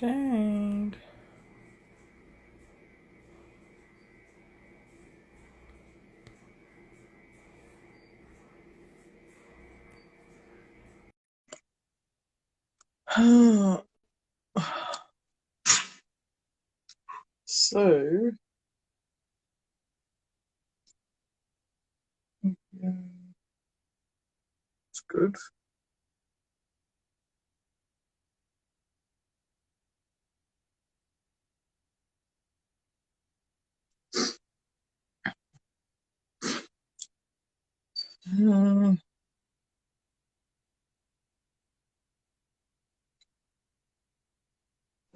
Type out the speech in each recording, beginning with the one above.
Jade. So, yeah, it's good.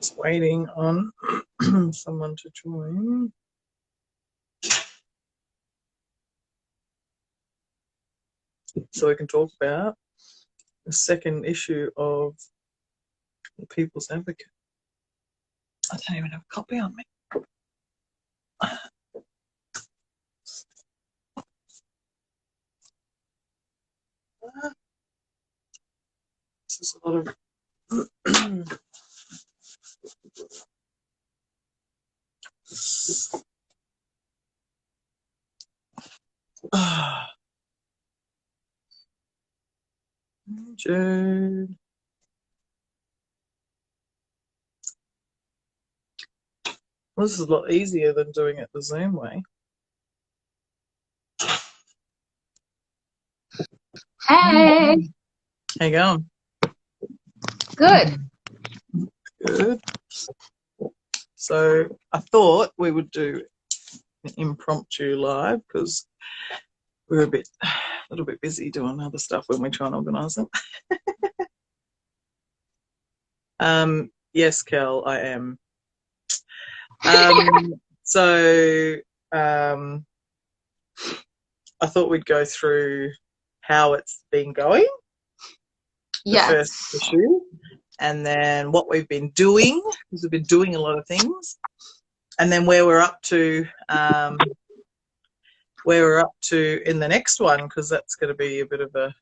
Just waiting on someone to join so we can talk about the second issue of The People's Advocate. I don't even have a copy on me. This is a lot of Jade. This is a lot easier than doing it the Zoom way. Hey. How you going? Good. Good. So I thought we would do an impromptu live because we're a little bit busy doing other stuff when we try and organise it. Yes, Kel, I am. So I thought we'd go through how it's been going. Yes. The first issue, and then what we've been doing, because we've been doing a lot of things, and then where we're up to in the next one, because that's going to be a bit of a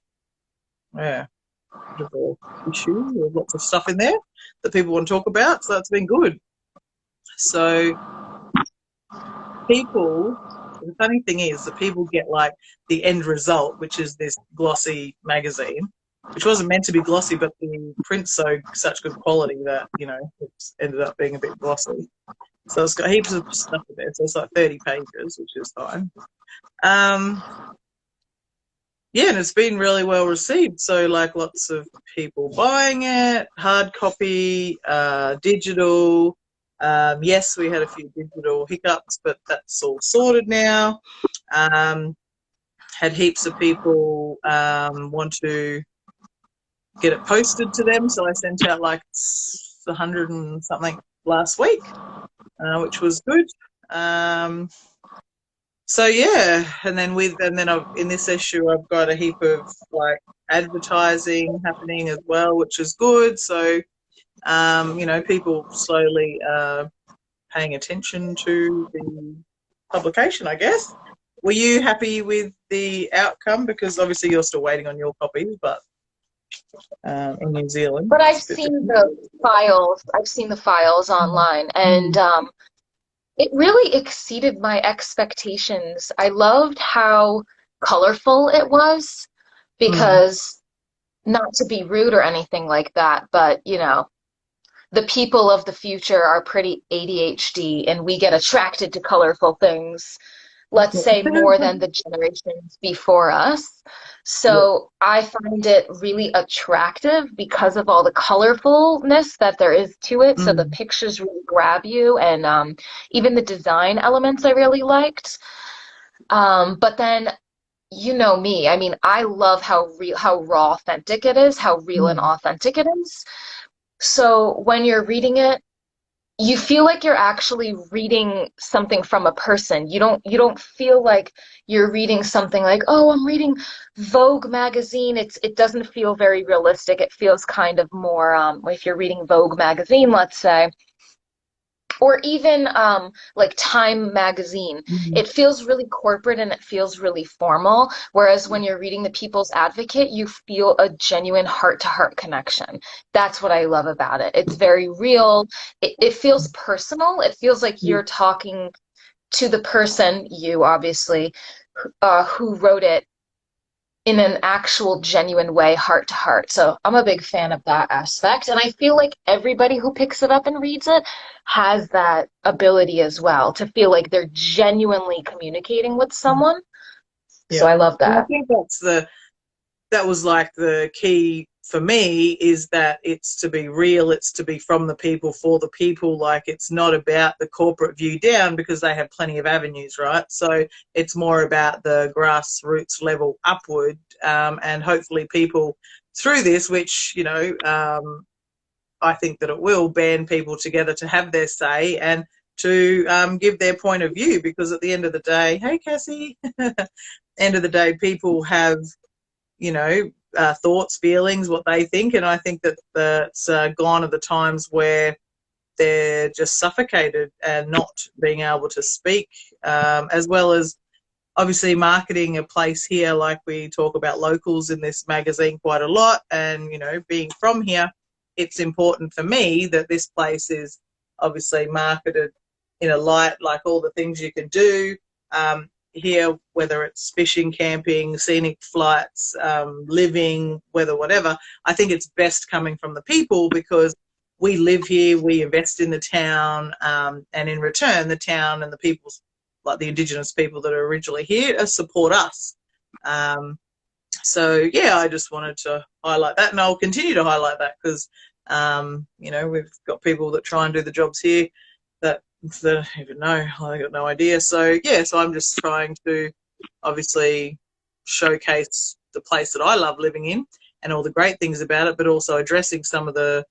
issue with lots of stuff in there that people want to talk about. So that's been good. So the funny thing is that people get like the end result, which is this glossy magazine, which wasn't meant to be glossy, but the print's such good quality that, you know, it's ended up being a bit glossy. So it's got heaps of stuff in there. So it's like 30 pages, which is fine. Yeah, and it's been really well received. So like lots of people buying it, hard copy, digital. Yes, we had a few digital hiccups, but that's all sorted now. Had heaps of people want to get it posted to them, so I sent out like 100 and something last week, which was good. So yeah, and then in this issue I've got a heap of like advertising happening as well, which is good. So you know, people slowly paying attention to the publication, I guess. Were you happy with the outcome? Because obviously you're still waiting on your copies, but in New Zealand. But I've seen the files. I've seen the files online, and it really exceeded my expectations. I loved how colorful it was, because not to be rude or anything like that, but you know, the people of the future are pretty ADHD, and we get attracted to colorful things, let's say more than the generations before us. So I find it really attractive because of all the colorfulness that there is to it. So the pictures really grab you, and even the design elements I really liked. But then, you know me, I mean, I love how raw authentic it is, how real and authentic it is. So when you're reading it, you feel like you're actually reading something from a person. You don't feel like you're reading something like, oh, I'm reading Vogue magazine. It doesn't feel very realistic. It feels kind of more, if you're reading Vogue magazine, let's say, or even like Time magazine. Mhm. It feels really corporate and it feels really formal. Whereas when you're reading The People's Advocate, you feel a genuine heart-to-heart connection. That's what I love about it. It's very real. It feels personal. It feels like you're talking to the person, you obviously, who wrote it in an actual genuine way, heart to heart. So I'm a big fan of that aspect. And I feel like everybody who picks it up and reads it has that ability as well to feel like they're genuinely communicating with someone. So Yeah. I love And I that. think that was like the key for me, is that it's to be real, it's to be from the people for the people. Like, it's not about the corporate view down, because they have plenty of avenues, right? So it's more about the grassroots level upward, and hopefully people through this, which, I think that it will band people together to have their say and to give their point of view, because at the end of the day, hey Cassie, end of the day, people have, thoughts, feelings, what they think. And I think that that's gone are the times where they're just suffocated and not being able to speak, as well as obviously marketing a place here. Like, we talk about locals in this magazine quite a lot, and, being from here, it's important for me that this place is obviously marketed in a light, like all the things you can do here, whether it's fishing, camping, scenic flights, living, weather, whatever. I think it's best coming from the people, because we live here, we invest in the town, and in return, the town and the people, like the Indigenous people that are originally here, support us. So yeah, I just wanted to highlight that, and I'll continue to highlight that, because we've got people that try and do the jobs here that I don't even know. I got no idea. So yeah, so I'm just trying to obviously showcase the place that I love living in and all the great things about it, but also addressing some of the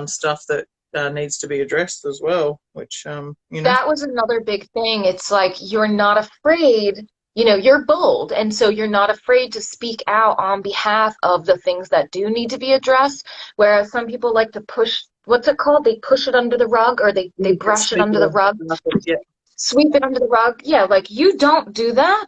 stuff that needs to be addressed as well, which That was another big thing. It's like you're not afraid, you're bold. And so you're not afraid to speak out on behalf of the things that do need to be addressed. Whereas some people like to push, what's it called? They push it under the rug, or they brush it under the rug, yeah. sweep it under the rug. Yeah, like you don't do that.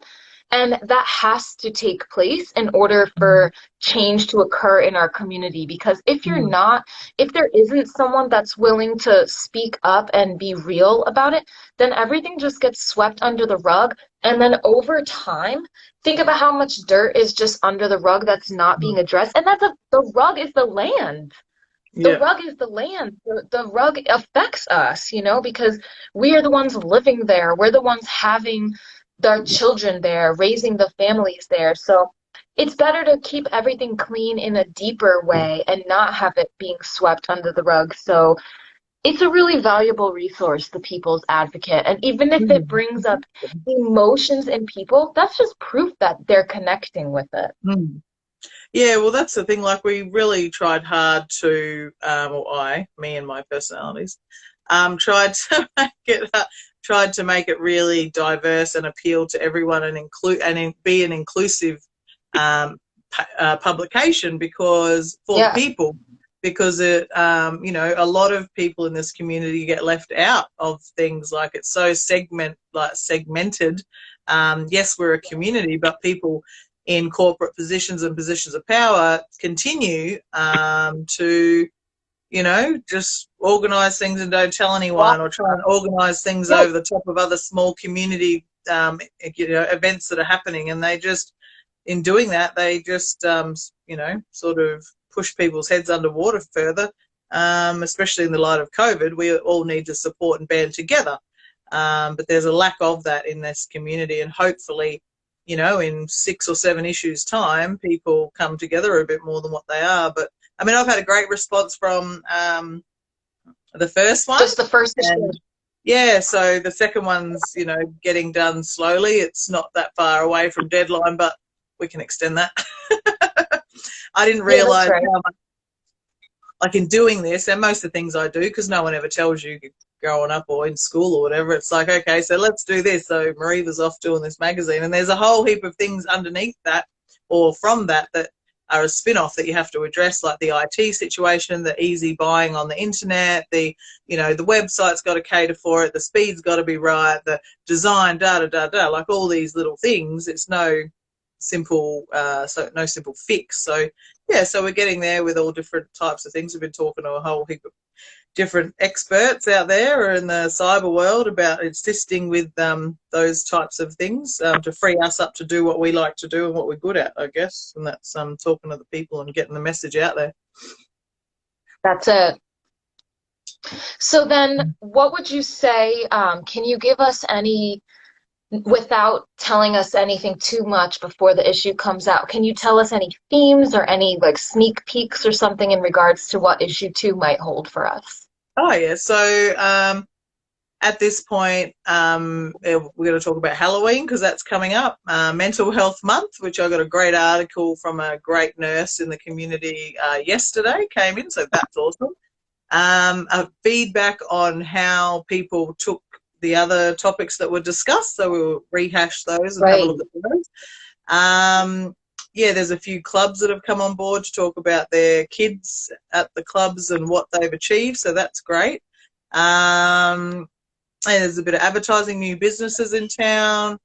And that has to take place in order for change to occur in our community. Because if there isn't someone that's willing to speak up and be real about it, then everything just gets swept under the rug. And then over time, think about how much dirt is just under the rug that's not being addressed. And the rug is the land. The Yeah. rug is the land. The rug affects us, because we are the ones living there. We're the ones having their children there, raising the families there. So it's better to keep everything clean in a deeper way and not have it being swept under the rug. So it's a really valuable resource, the People's Advocate. And even if it brings up emotions in people, that's just proof that they're connecting with it. Yeah, well, that's the thing. Like, we really tried hard to, me and my personalities, tried to make it really diverse and appeal to everyone, and be an inclusive publication, because for the people, because it, a lot of people in this community get left out of things. Like, it's so segmented. Yes, we're a community, but people in corporate positions and positions of power continue to, just organise things and don't tell anyone, or try and organise things over the top of other small community, events that are happening. And they just, in doing that, they just, sort of push people's heads underwater further, especially in the light of COVID. We all need to support and band together. But there's a lack of that in this community, and hopefully, in 6 or 7 issues time, people come together a bit more than what they are. But I mean, I've had a great response from the first one. Just the first issue. Yeah, so the second one's, getting done slowly. It's not that far away from deadline, but we can extend that. I didn't realise how much, like, in doing this, and most of the things I do, because no one ever tells you growing up or in school or whatever, it's like, okay, so let's do this. So Mareva's off doing this magazine, and there's a whole heap of things underneath that, or from that are a spin-off that you have to address, like the IT situation, the easy buying on the internet, the, you know, the website's got to cater for it, the speed's got to be right, the design, like all these little things. It's no simple no simple fix. So yeah, so we're getting there with all different types of things. We've been talking to a whole heap of different experts out there in the cyber world about assisting with those types of things, to free us up to do what we like to do and what we're good at, I guess. And that's talking to the people and getting the message out there. That's it. So then what would you say, can you give us any, without telling us anything too much before the issue comes out, can you tell us any themes or any like sneak peeks or something in regards to what issue 2 might hold for us? Oh yeah, so at this point we're going to talk about Halloween because that's coming up. Mental Health Month, which I got a great article from a great nurse in the community yesterday, came in, so that's awesome. A feedback on how people took the other topics that were discussed, so we'll rehash those and have a look at those. Yeah, there's a few clubs that have come on board to talk about their kids at the clubs and what they've achieved, so that's great. And there's a bit of advertising, new businesses in town.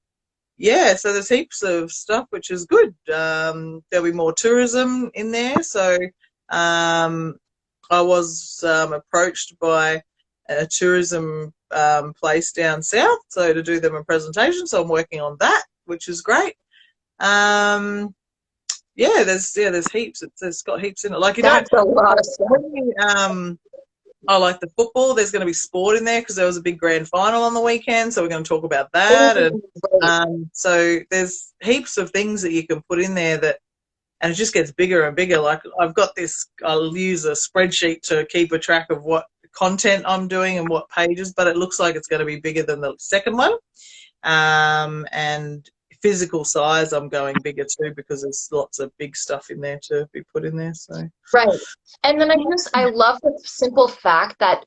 Yeah, so there's heaps of stuff, which is good. There'll be more tourism in there. So I was approached by a tourism place down south, so to do them a presentation. So I'm working on that, which is great. Yeah, there's heaps. It's got heaps in it. Like, you That's don't, a lot of stuff. I like the football. There's going to be sport in there because there was a big grand final on the weekend, so we're going to talk about that. And so there's heaps of things that you can put in there that, and it just gets bigger and bigger. Like, I've got this, I'll use a spreadsheet to keep a track of what content I'm doing and what pages, but it looks like it's going to be bigger than the second one. And physical size, I'm going bigger too because there's lots of big stuff in there to be put in there. So right. And then I love the simple fact that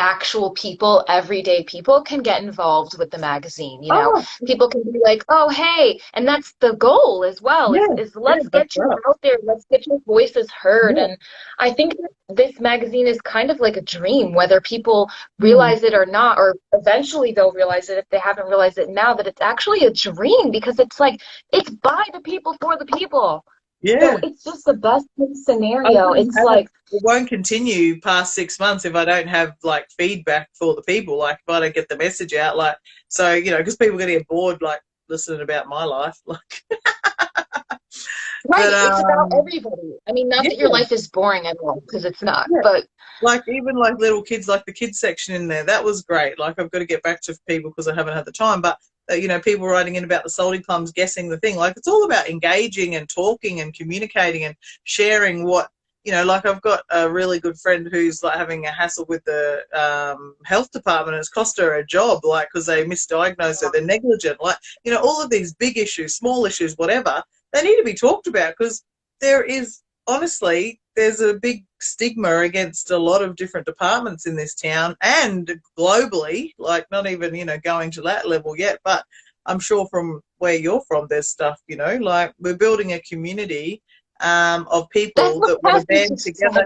actual people, everyday people, can get involved with the magazine. You know, people can be like, oh, hey, and that's the goal as well, is let's get you out there, let's get your voices heard. And I think that this magazine is kind of like a dream, whether people realize it or not, or eventually they'll realize it if they haven't realized it now, that it's actually a dream, because it's like, it's by the people for the people. Yeah. So it's just the best case scenario. It's like, it won't continue past 6 months if I don't have like feedback for the people. Like, if I don't get the message out, like, so, you know, because people are going to get bored, like, listening about my life. Like, right, it's about everybody. I mean, not that your life is boring at all, because it's not, but like, even like little kids, like the kids section in there, that was great. Like, I've got to get back to people because I haven't had the time, but you know, people writing in about the salty plums, guessing the thing. Like, it's all about engaging and talking and communicating and sharing what, you know, like, I've got a really good friend who's like having a hassle with the health department, and it's cost her a job, like, because they misdiagnosed her, they're negligent. Like, you know, all of these big issues, small issues, whatever, they need to be talked about, because there is, honestly, there's a big stigma against a lot of different departments in this town and globally, like, not even, you know, going to that level yet, but I'm sure from where you're from, there's stuff, you know, like, we're building a community of people that want to band together,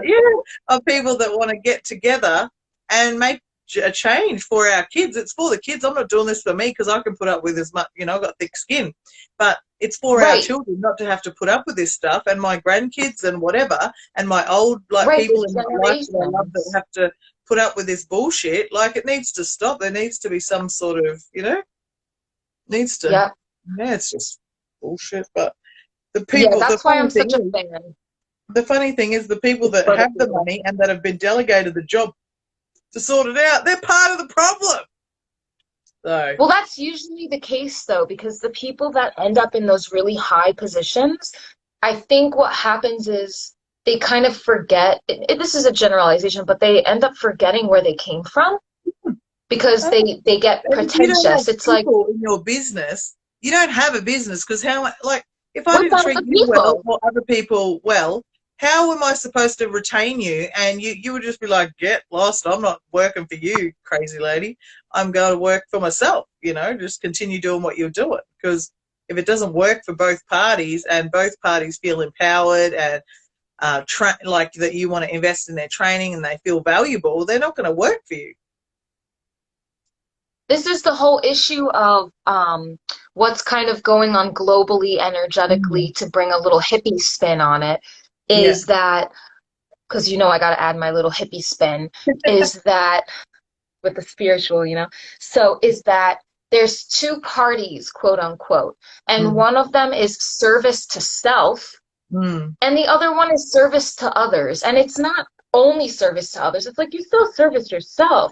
of people that want to get together and make a change for our kids. It's for the kids. I'm not doing this for me because I can put up with as much, you know, I've got thick skin, but it's for our children not to have to put up with this stuff, and my grandkids and whatever, and my old, like, people in my life that I love that have to put up with this bullshit. Like, it needs to stop. There needs to be some sort of, you know, needs to, yeah, it's just bullshit. But the people, that's why I'm such a fan. The funny thing is, the people that have the money and that have been delegated the job to sort it out, they're part of the problem. So. Well, that's usually the case, though, because the people that end up in those really high positions, I think what happens is they kind of forget, this is a generalization, but they end up forgetting where they came from, because they get pretentious. It's like, in your business, you don't have a business, because how, like, if I didn't treat you well or other people well, how am I supposed to retain you? And you would just be like, get lost. I'm not working for you, crazy lady. I'm going to work for myself, you know, just continue doing what you're doing. Because if it doesn't work for both parties and both parties feel empowered and like that you want to invest in their training and they feel valuable, they're not going to work for you. This is the whole issue of what's kind of going on globally, energetically, to bring a little hippie spin on it, is that, because you know I got to add my little hippie spin, is that with the spiritual, you know, so is that there's two parties, quote unquote, and one of them is service to self, and the other one is service to others. And it's not only service to others, it's like you still service yourself,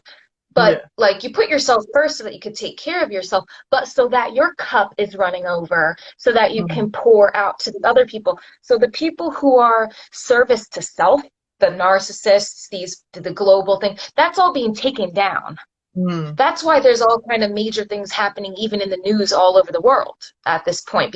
but like you put yourself first so that you can take care of yourself, but so that your cup is running over, so that you can pour out to the other people. So the people who are service to self, the narcissists, the global thing, that's all being taken down. That's why there's all kind of major things happening, even in the news all over the world at this point,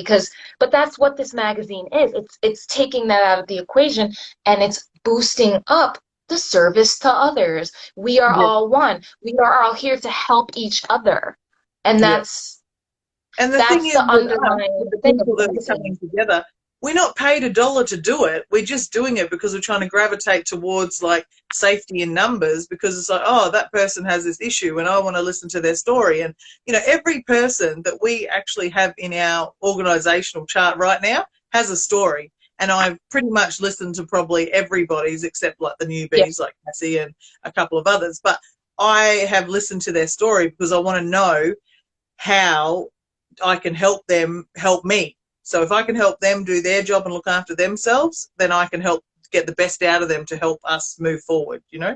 but that's what this magazine is. It's taking that out of the equation, and it's boosting up the service to others. We are all one. We are all here to help each other. And that's the thing is, the underlying thing people that are coming together, we're not paid $1 to do it. We're just doing it because we're trying to gravitate towards like safety in numbers, because it's like, oh, that person has this issue and I want to listen to their story. And, you know, every person that we actually have in our organizational chart right now has a story. And I've pretty much listened to probably everybody's except like the newbies, like Cassie and a couple of others. But I have listened to their story because I want to know how I can help them help me. So if I can help them do their job and look after themselves, then I can help get the best out of them to help us move forward, you know?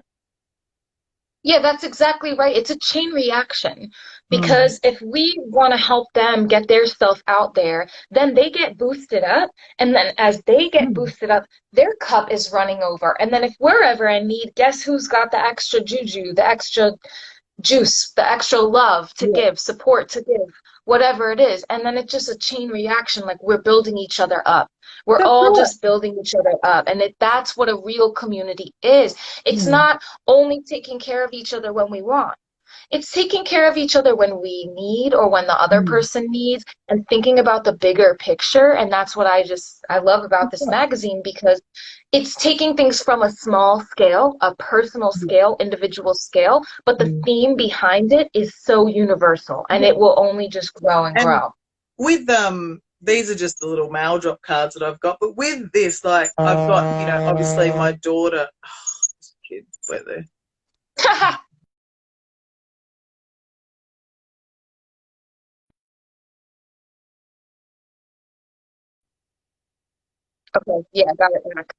Yeah, that's exactly right. It's a chain reaction, because if we want to help them get their self out there, then they get boosted up. And then as they get boosted up, their cup is running over. And then if we're ever in need, guess who's got the extra juju, the extra juice, the extra love to give, support to give, whatever it is. And then it's just a chain reaction, like we're building each other up. We're all just building each other up. And that's what a real community is. It's not only taking care of each other when we want. It's taking care of each other when we need, or when the other person needs, and thinking about the bigger picture. And that's what I love about this magazine, because it's taking things from a small scale, a personal scale, individual scale, but the theme behind it is so universal, and it will only just grow and grow. With these are just the little mail drop cards that I've got, but with this, like, I've got, you know, obviously my daughter, this kid, where they Okay, yeah, got it back.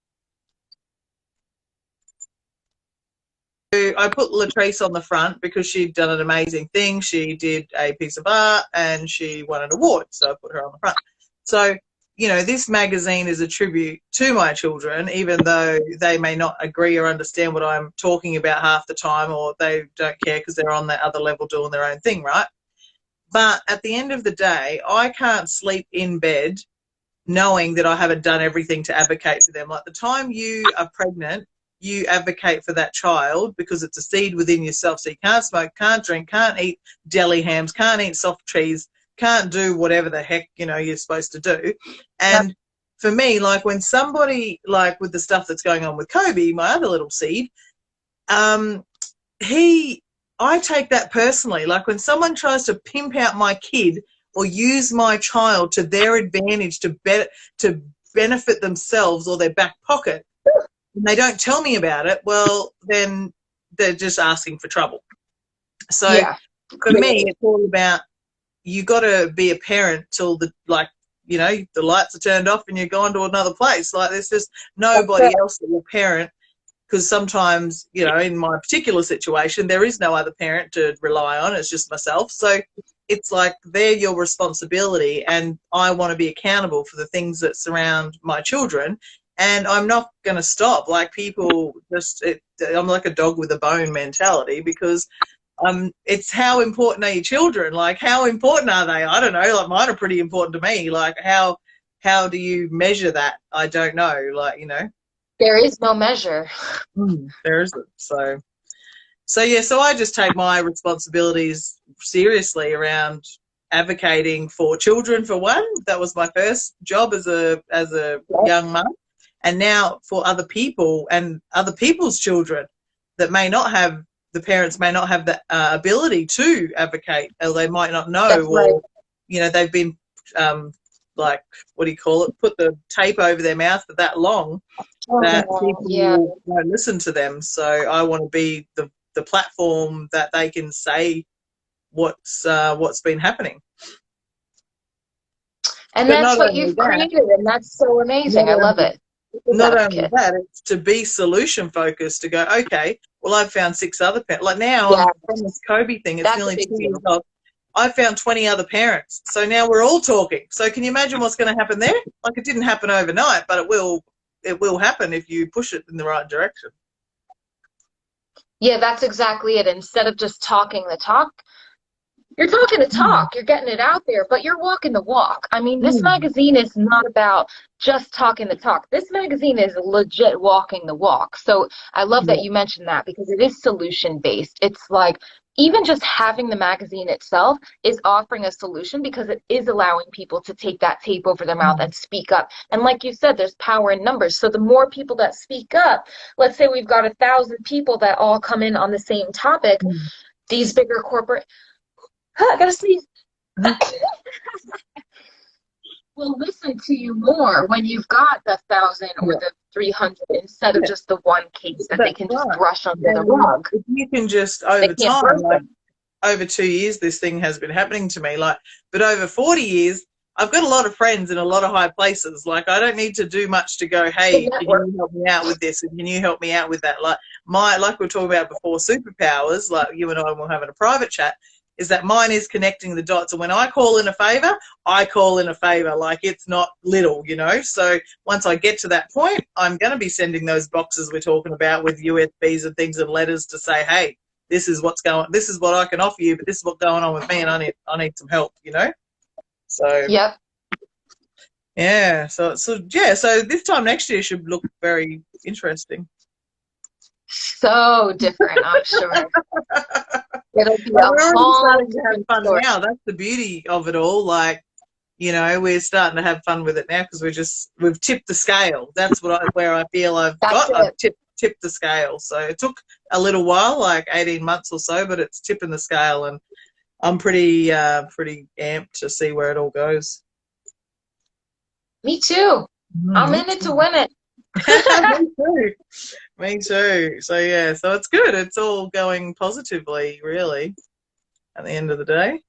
I put Latrice on the front because she'd done an amazing thing. She did a piece of art and she won an award, so I put her on the front. So, you know, this magazine is a tribute to my children, even though they may not agree or understand what I'm talking about half the time, or they don't care because they're on that other level doing their own thing, right? But at the end of the day, I can't sleep in bed knowing that I haven't done everything to advocate for them. Like, the time you are pregnant, you advocate for that child because it's a seed within yourself. So you can't smoke, can't drink, can't eat deli hams, can't eat soft cheese, can't do whatever the heck, you know, you're supposed to do. And for me, like, when somebody, like with the stuff that's going on with Kobe, my other little seed, I take that personally. Like, when someone tries to pimp out my kid or use my child to their advantage to benefit themselves or their back pocket, and they don't tell me about it, well, then they're just asking for trouble. So for me, it's all about, you got to be a parent till the, like, you know, the lights are turned off and you're gone to another place. Like, there's just nobody else that will parent, because sometimes, you know, in my particular situation, there is no other parent to rely on. It's just myself. So it's like, they're your responsibility, and I want to be accountable for the things that surround my children. And I'm not going to stop. Like, people just, I'm like a dog with a bone mentality, because it's how important are your children? Like, how important are they? I don't know. Like, mine are pretty important to me. Like, how do you measure that? I don't know. Like, you know. There is no measure. There isn't. So yeah, so I just take my responsibilities seriously around advocating for children for one. That was my first job as a young mum, and now for other people and other people's children that may not have, the parents may not have the ability to advocate, or they might not know, or you know, they've been like, what do you call it, put the tape over their mouth for that long that people won't listen to them. So I want to be the platform that they can say what's been happening. And but that's what you've created, and that's so amazing. I love it. Not only that, it's to be solution focused, to go, okay, well, I've found 6 other parents. Like now, from this Kobe thing, it's nearly 2 years old. I found 20 other parents. So now we're all talking. So can you imagine what's going to happen there? Like, it didn't happen overnight, but it will happen if you push it in the right direction. Yeah, that's exactly it. Instead of just talking the talk, you're talking the talk, you're getting it out there, but you're walking the walk. I mean, this magazine is not about just talking the talk. This magazine is legit walking the walk. So I love that you mentioned that, because it is solution based. It's like, even just having the magazine itself is offering a solution, because it is allowing people to take that tape over their mouth and speak up. And like you said, there's power in numbers. So the more people that speak up, let's say we've got 1,000 people that all come in on the same topic, these bigger corporate, I gotta sneeze. Will listen to you more when you've got the 1,000 or the 300 instead of just the one case that they can just brush under the rug. If you can just, over time, like over 2 years, this thing has been happening to me. Like, but over 40 years, I've got a lot of friends in a lot of high places. Like, I don't need to do much to go, hey, can you help me out with this? And can you help me out with that? Like we were talking about before, superpowers, like you and I were having a private chat, is that mine is connecting the dots. And when I call in a favor, I call in a favor. Like, it's not little, you know. So once I get to that point, I'm going to be sending those boxes we're talking about with USBs and things and letters to say, hey, this is what's going, this is what I can offer you, but this is what's going on with me, and I need some help, you know. So yeah, so this time next year should look very interesting. So different, I'm sure. It'll be we're starting to have fun now. That's the beauty of it all. Like, you know, we're starting to have fun with it now, because we've tipped the scale. That's where I feel I've tipped the scale. So it took a little while, like 18 months or so, but it's tipping the scale, and I'm pretty amped to see where it all goes. Me too. I'm in it to win it. Me too. Me too. So yeah, so it's good. It's all going positively, really, at the end of the day.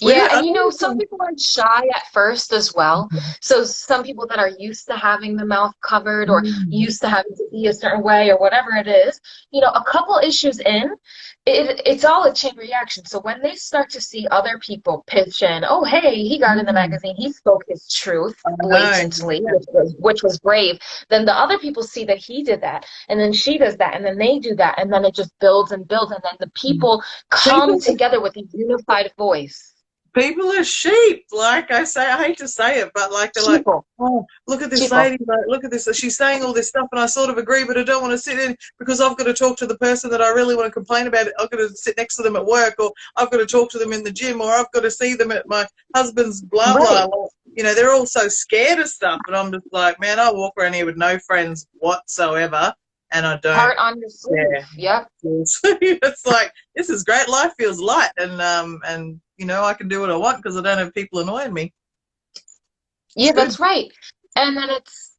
Yeah, and you know, some people are shy at first as well. So some people that are used to having the mouth covered, or used to having to be a certain way, or whatever it is, you know, a couple issues in, it's all a chain reaction. So when they start to see other people pitch in, oh, hey, he got in the magazine, he spoke his truth blatantly, which was brave. Then the other people see that he did that, and then she does that, and then they do that, and then it just builds and builds, and then the people come together with a unified voice. People are sheep, like I say. I hate to say it, but like, they're like, oh, look at this lady, like, look at this. She's saying all this stuff, and I sort of agree, but I don't want to sit in because I've got to talk to the person that I really want to complain about. I've got to sit next to them at work, or I've got to talk to them in the gym, or I've got to see them at my husband's blah, blah. You know, they're all so scared of stuff, and I'm just like, man, I walk around here with no friends whatsoever. And I don't. Heart on your sleeve. Yeah. It's like, this is great. Life feels light, and you know, I can do what I want because I don't have people annoying me. Yeah, that's right. And then that's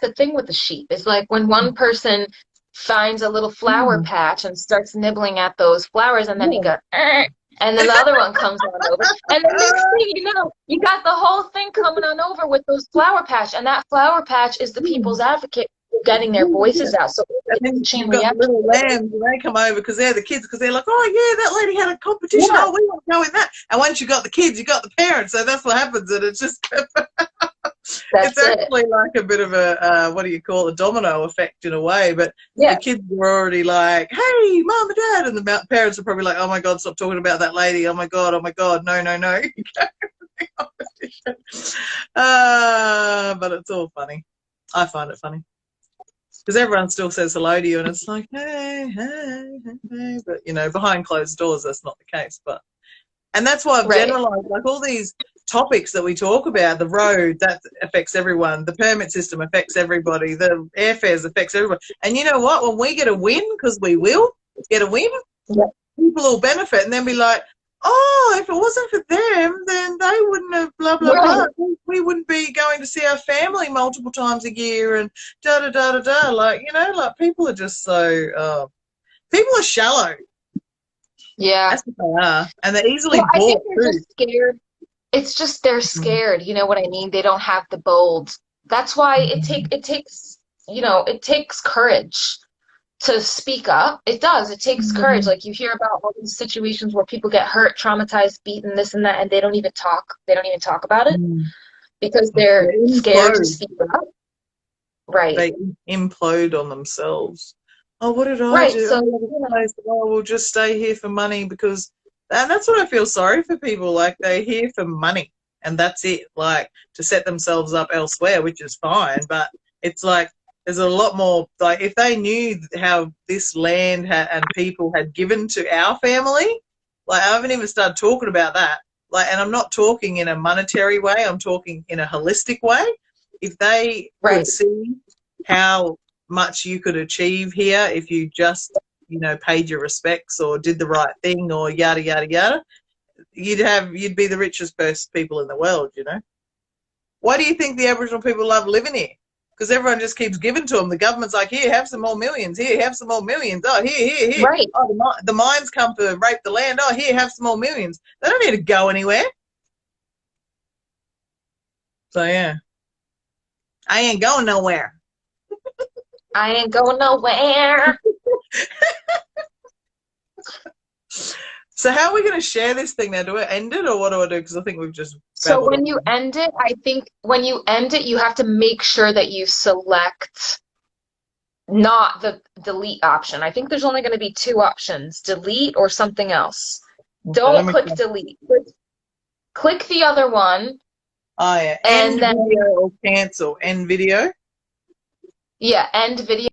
the thing with the sheep. It's like when one person finds a little flower patch and starts nibbling at those flowers, and then he goes, and then the other one comes on over, and the next thing you know, you got the whole thing coming on over with those flower patch, and that flower patch is the people's advocate getting their voices out. So it's chain reaction. Little lambs, and they come over because they're the kids, because they're like, oh yeah, that lady had a competition. Oh, we want to go in that. And once you got the kids, you got the parents. So that's what happens, and it's just it's actually like a bit of a what do you call, a domino effect in a way. But the kids were already like, hey, mom and dad, and the parents are probably like, oh my god, stop talking about that lady. Oh my god, no. But it's all funny. I find it funny. Because everyone still says hello to you, and it's like, hey. But, you know, behind closed doors, that's not the case. But And that's why I've Right. generalized, like all these topics that we talk about, the road, that affects everyone, the permit system affects everybody, the airfares affects everybody. And you know what? When we get a win, because we will get a win, Yep. people will benefit and then be like, oh, if it wasn't for them, then they wouldn't have blah, blah, Right. blah. We wouldn't be going to see our family multiple times a year and da, da, da, da, da. Like, you know, like people are just so, people are shallow. Yeah. That's what they are. And they're easily Well, I think bought they're too. just scared. It's just they're scared. You know what I mean? They don't have the bold. That's why it takes, you know, it takes courage to speak up. It does. It takes courage. Like you hear about all these situations where people get hurt, traumatized, beaten, this and that, and they don't even talk. They don't even talk about it because they're They scared to implode. speak up. Right. They implode on themselves. Oh, what did I Right. do? So, Oh, this place, oh, we'll just stay here for money because, and that's what I feel sorry for people. Like they're here for money and that's it. Like to set themselves up elsewhere, which is fine. But it's like there's a lot more. Like if they knew how this land and people had given to our family, like I haven't even started talking about that. Like, and I'm not talking in a monetary way. I'm talking in a holistic way. If they could right. see how much you could achieve here if you just, you know, paid your respects or did the right thing or yada, yada, yada, you'd be the richest people in the world, you know. Why do you think the Aboriginal people love living here? Because everyone just keeps giving to them. The government's like, here, have some more millions. Here, have some more millions. Oh, here. Right. Oh, the mines come to rape the land. Oh, here, have some more millions. They don't need to go anywhere. So, yeah. I ain't going nowhere. I ain't going nowhere. So how are we going to share this thing now? Do I end it or what do I do? Because I think we've just So babbled when on. you end it, I think when you end it, you have to make sure that you select not the delete option. I think there's only going to be two options, delete or something else. Okay, let Don't me click see. delete. Click the other one, Oh, yeah. End and then, video or cancel. End video. yeah, end video.